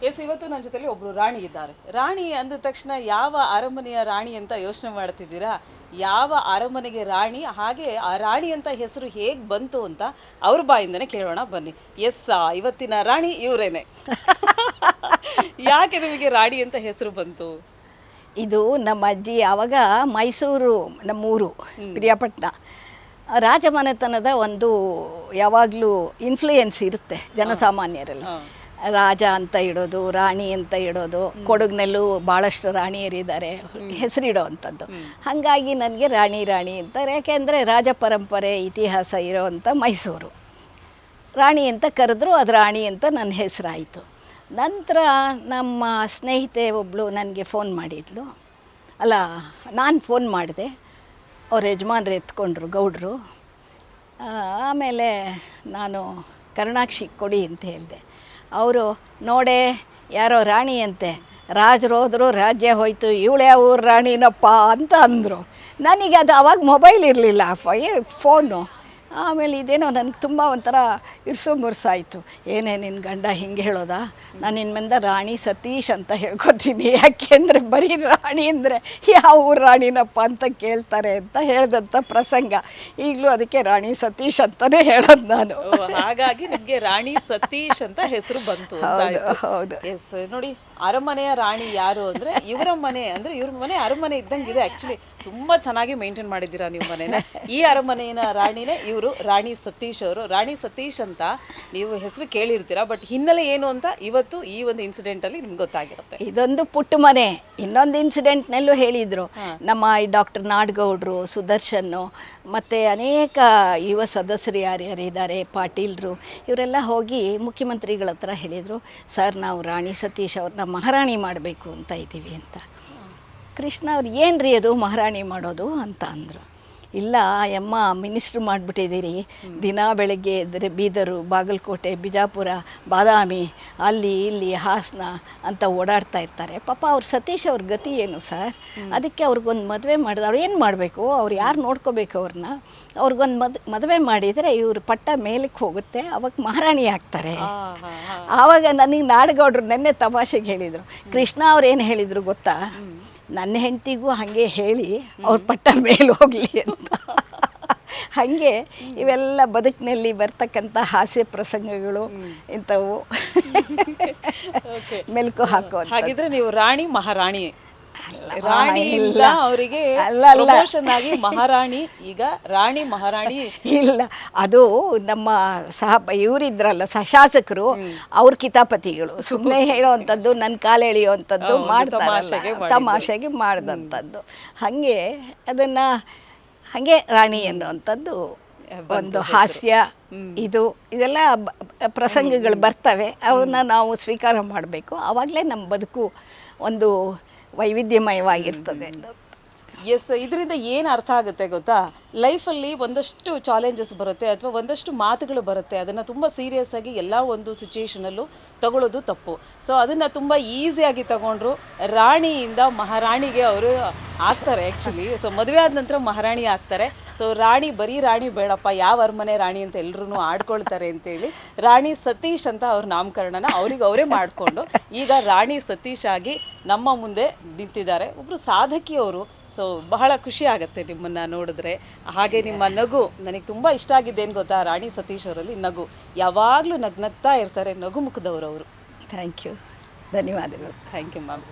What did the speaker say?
S, ಇವತ್ತು ನನ್ನ ಜೊತೆಲಿ ಒಬ್ರು ರಾಣಿ ಇದ್ದಾರೆ. ರಾಣಿ ಅಂದ ತಕ್ಷಣ ಯಾವ ಅರಮನೆಯ ರಾಣಿ ಅಂತ ಯೋಚನೆ ಮಾಡ್ತಿದ್ದೀರಾ? ಯಾವ ಅರಮನೆಗೆ ರಾಣಿ, ಹಾಗೆ ಆ ರಾಣಿ ಅಂತ ಹೆಸರು ಹೇಗೆ ಬಂತು ಅಂತ ಅವ್ರ ಬಾಯಿಂದನೇ ಕೇಳೋಣ ಬನ್ನಿ. ಎಸ್, ಇವತ್ತಿನ ರಾಣಿ ಇವರೇನೆ. ಯಾಕೆ ನಿಮಗೆ ರಾಣಿ ಅಂತ ಹೆಸರು ಬಂತು? ಇದು ನಮ್ಮ ಅಜ್ಜಿ ಆವಾಗ ಮೈಸೂರು ನಮ್ಮೂರು ಪ್ರಿಯಾಪಟ್ಟಣ ರಾಜಮನೆತನದ ಒಂದು ಯಾವಾಗಲೂ ಇನ್ಫ್ಲೂಯೆನ್ಸ್ ಇರುತ್ತೆ ಜನಸಾಮಾನ್ಯರಲ್ಲಿ. ರಾಜ ಅಂತ ಇಡೋದು, ರಾಣಿ ಅಂತ ಇಡೋದು, ಕೊಡಗಿನಲ್ಲೂ ಭಾಳಷ್ಟು ರಾಣಿಯರಿದ್ದಾರೆ ಹೆಸರಿಡೋ ಅಂಥದ್ದು. ಹಾಗಾಗಿ ನನಗೆ ರಾಣಿ ರಾಣಿ ಅಂತಾರೆ. ಯಾಕೆಂದರೆ ರಾಜ ಪರಂಪರೆ ಇತಿಹಾಸ ಇರೋವಂಥ ಮೈಸೂರು. ರಾಣಿ ಅಂತ ಕರೆದ್ರು, ಅದು ರಾಣಿ ಅಂತ ನನ್ನ ಹೆಸರಾಯಿತು. ನಂತರ ನಮ್ಮ ಸ್ನೇಹಿತೆ ಒಬ್ಬಳು ನನಗೆ ಫೋನ್ ಮಾಡಿದ್ಲು. ಅಲ್ಲ, ನಾನು ಫೋನ್ ಮಾಡಿದೆ, ಅವ್ರ ಯಜಮಾನ್ರು ಎತ್ಕೊಂಡ್ರು, ಗೌಡ್ರು. ಆಮೇಲೆ ನಾನು ಕರುಣಾಕ್ಷಿ ಕೊಡಿ ಅಂತ ಹೇಳಿದೆ. ಅವರು ನೋಡೇ ಯಾರೋ ರಾಣಿ ಅಂತೆ, ರಾಜರು ಹೋದರು ರಾಜ್ಯ ಹೋಯ್ತು, ಇವಳೇ ಊರು ರಾಣಿನಪ್ಪ ಅಂತ ಅಂದರು. ನನಗೆ ಅದು ಆವಾಗ ಮೊಬೈಲ್ ಇರಲಿಲ್ಲ, ಫೋನು. ಆಮೇಲೆ ಇದೇನೋ ನನಗೆ ತುಂಬ ಒಂಥರ ಇರ್ಸು ಮುರ್ಸಾಯಿತು. ಏನೇ ನಿನ್ನ ಗಂಡ ಹಿಂಗೆ ಹೇಳೋದಾ? ನಾನು ಇನ್ಮೇಲೆ ರಾಣಿ ಸತೀಶ್ ಅಂತ ಹೇಳ್ಕೊತೀನಿ, ಯಾಕೆಂದರೆ ಬರೀ ರಾಣಿ ಅಂದರೆ ಯಾವ ಊರು ರಾಣಿನಪ್ಪ ಅಂತ ಕೇಳ್ತಾರೆ ಅಂತ ಹೇಳ್ದಂಥ ಪ್ರಸಂಗ. ಈಗಲೂ ಅದಕ್ಕೆ ರಾಣಿ ಸತೀಶ್ ಅಂತಲೇ ಹೇಳೋದು ನಾನು. ಹಾಗಾಗಿ ನಿಮಗೆ ರಾಣಿ ಸತೀಶ್ ಅಂತ ಹೆಸರು ಬಂತು. ಹೌದು. ಎಸ್, ನೋಡಿ, ಅರಮನೆಯ ರಾಣಿ ಯಾರು ಅಂದರೆ ಇವರ ಮನೆ, ಅಂದರೆ ಇವ್ರ ಮನೆ ಅರಮನೆ ಇದ್ದಂಗಿದೆ. ಆ್ಯಕ್ಚುಲಿ ತುಂಬ ಚೆನ್ನಾಗಿ ಮೇಂಟೈನ್ ಮಾಡಿದ್ದೀರಾ ನೀವು ಮನೇನ. ಈ ಅರಮನೆಯ ರಾಣಿನೇ ಇವರು, ರಾಣಿ ಸತೀಶ್ ಅವರು. ರಾಣಿ ಸತೀಶ್ ಅಂತ ನೀವು ಹೆಸರು ಕೇಳಿರ್ತೀರಾ, ಬಟ್ ಹಿನ್ನೆಲೆ ಏನು ಅಂತ ಇವತ್ತು ಈ ಒಂದು ಇನ್ಸಿಡೆಂಟಲ್ಲಿ ನಿಮ್ಗೆ ಗೊತ್ತಾಗಿರುತ್ತೆ. ಇದೊಂದು ಪುಟ್ಟ ಮನೆ. ಇನ್ನೊಂದು ಇನ್ಸಿಡೆಂಟ್ನಲ್ಲೂ ಹೇಳಿದರು, ನಮ್ಮ ಈ ಡಾಕ್ಟರ್ ನಾಡಗೌಡರು, ಸುದರ್ಶನ್ನು, ಮತ್ತು ಅನೇಕ ಯುವ ಸದಸ್ಯರು ಯಾರ್ಯಾರಿದ್ದಾರೆ, ಪಾಟೀಲ್ರು, ಇವರೆಲ್ಲ ಹೋಗಿ ಮುಖ್ಯಮಂತ್ರಿಗಳ ಹತ್ರ ಹೇಳಿದರು, ಸರ್ ನಾವು ರಾಣಿ ಸತೀಶ್ ಅವ್ರನ್ನ ಮಹಾರಾಣಿ ಮಾಡಬೇಕು ಅಂತ ಇದ್ದೀವಿ ಅಂತ. ಕೃಷ್ಣ ಅವ್ರು ಏನು ರೀ ಅದು ಮಹಾರಾಣಿ ಮಾಡೋದು ಅಂತ ಅಂದರು. ಇಲ್ಲ ಯಮ್ಮ, ಮಿನಿಸ್ಟ್ರು ಮಾಡಿಬಿಟ್ಟಿದ್ದೀರಿ, ದಿನ ಬೆಳಗ್ಗೆ ಎದ್ದರೆ ಬೀದರು, ಬಾಗಲಕೋಟೆ, ಬಿಜಾಪುರ, ಬಾದಾಮಿ, ಅಲ್ಲಿ ಇಲ್ಲಿ ಹಾಸನ ಅಂತ ಓಡಾಡ್ತಾ ಇರ್ತಾರೆ. ಪಾಪ ಅವ್ರು ಸತೀಶ್ ಅವ್ರ ಗತಿ ಏನು ಸರ್? ಅದಕ್ಕೆ ಅವ್ರಿಗೊಂದು ಮದುವೆ ಮಾಡಿದ. ಅವ್ರು ಏನು ಮಾಡಬೇಕು? ಅವ್ರು ಯಾರು ನೋಡ್ಕೋಬೇಕು ಅವ್ರನ್ನ? ಅವ್ರಿಗೊಂದು ಮದುವೆ ಮಾಡಿದರೆ ಇವ್ರ ಪಟ್ಟ ಮೇಲಕ್ಕೆ ಹೋಗುತ್ತೆ, ಅವಾಗ ಮಹಾರಾಣಿ ಆಗ್ತಾರೆ. ಆವಾಗ ನನಗೆ ನಾಡಗೌಡರು ನೆನ್ನೆ ತಮಾಷೆಗೆ ಹೇಳಿದರು, ಕೃಷ್ಣ ಅವ್ರು ಏನು ಹೇಳಿದರು ಗೊತ್ತಾ? ನನ್ನ ಹೆಂಡತಿಗೂ ಹಾಗೆ ಹೇಳಿ ಅವ್ರ ಪಟ್ಟ ಮೇಲೆ ಹೋಗಲಿ ಅಂತ. ಹಾಗೆ ಇವೆಲ್ಲ ಬದುಕಿನಲ್ಲಿ ಬರ್ತಕ್ಕಂಥ ಹಾಸ್ಯ ಪ್ರಸಂಗಗಳು ಇಂಥವು ಮೆಲುಕು ಹಾಕೋ. ಹಾಗಿದ್ರೆ ನೀವು ರಾಣಿ ಮಹಾರಾಣಿ ರಾಣಿಯಿಂದ ಅವರಿಗೆ ಪ್ರಮೋಷನ್ ಆಗಿ ಮಹಾರಾಣಿ, ಈಗ ರಾಣಿ ಮಹಾರಾಣಿ. ಇಲ್ಲ, ಅದು ನಮ್ಮ ಇವರಿದ್ರಲ್ಲ ಶಾಸಕರು, ಅವ್ರ ಕಿತಾಪತಿಗಳು ಸುಮ್ಮನೆ ಹೇಳೋವಂಥದ್ದು, ನನ್ನ ಕಾಲು ಎಳೆಯುವಂಥದ್ದು ಮಾಡ್ತಾರೆ, ತಮಾಷೆಗೆ ಮಾಡಿದಂಥದ್ದು. ಹಾಗೆ ಅದನ್ನು ಹಾಗೆ ರಾಣಿ ಅನ್ನುವಂಥದ್ದು ಒಂದು ಹಾಸ್ಯ. ಇದೆಲ್ಲ ಪ್ರಸಂಗಗಳು ಬರ್ತವೆ, ಅವನ್ನ ನಾವು ಸ್ವೀಕಾರ ಮಾಡಬೇಕು. ಆವಾಗಲೇ ನಮ್ಮ ಬದುಕು ಒಂದು ವೈವಿಧ್ಯಮಯವಾಗಿರ್ತದೆ. ಎಸ್, ಇದರಿಂದ ಏನು ಅರ್ಥ ಆಗುತ್ತೆ ಗೊತ್ತಾ? ಲೈಫಲ್ಲಿ ಒಂದಷ್ಟು ಚಾಲೆಂಜಸ್ ಬರುತ್ತೆ, ಅಥವಾ ಒಂದಷ್ಟು ಮಾತುಗಳು ಬರುತ್ತೆ, ಅದನ್ನು ತುಂಬ ಸೀರಿಯಸ್ ಆಗಿ ಎಲ್ಲ ಒಂದು ಸಿಚುಯೇಷನಲ್ಲೂ ತಗೊಳ್ಳೋದು ತಪ್ಪು. ಸೊ ಅದನ್ನು ತುಂಬ ಈಸಿಯಾಗಿ ತಗೊಂಡ್ರು, ರಾಣಿಯಿಂದ ಮಹಾರಾಣಿಗೆ ಅವರು ಆಗ್ತಾರೆ ಆ್ಯಕ್ಚುಲಿ. ಸೊ ಮದುವೆ ಆದ ನಂತರ ಮಹಾರಾಣಿ ಆಗ್ತಾರೆ. ಸೊ ರಾಣಿ, ಬರೀ ರಾಣಿ ಬೇಡಪ್ಪ, ಯಾವ ಅರಮನೆ ರಾಣಿ ಅಂತ ಎಲ್ಲರೂ ಆಡ್ಕೊಳ್ತಾರೆ ಅಂತೇಳಿ ರಾಣಿ ಸತೀಶ್ ಅಂತ ಅವ್ರ ನಾಮಕರಣನ ಅವ್ರಿಗೆ ಅವರೇ ಮಾಡಿಕೊಂಡು ಈಗ ರಾಣಿ ಸತೀಶ್ ಆಗಿ ನಮ್ಮ ಮುಂದೆ ನಿಂತಿದ್ದಾರೆ. ಒಬ್ಬರು ಸಾಧಕಿಯವರು. ಸೊ ಬಹಳ ಖುಷಿ ಆಗುತ್ತೆ ನಿಮ್ಮನ್ನು ನೋಡಿದ್ರೆ. ಹಾಗೆ ನಿಮ್ಮ ನಗು ನನಗೆ ತುಂಬ ಇಷ್ಟ ಆಗಿದ್ದೇನು ಗೊತ್ತಾ? ರಾಣಿ ಸತೀಶ್ ಅವರಲ್ಲಿ ನಗು, ಯಾವಾಗಲೂ ನಗ್ನಗ್ತಾ ಇರ್ತಾರೆ, ನಗು ಮುಖದವರು ಅವರು. ಥ್ಯಾಂಕ್ ಯು, ಧನ್ಯವಾದಗಳು. Thank you ma'am.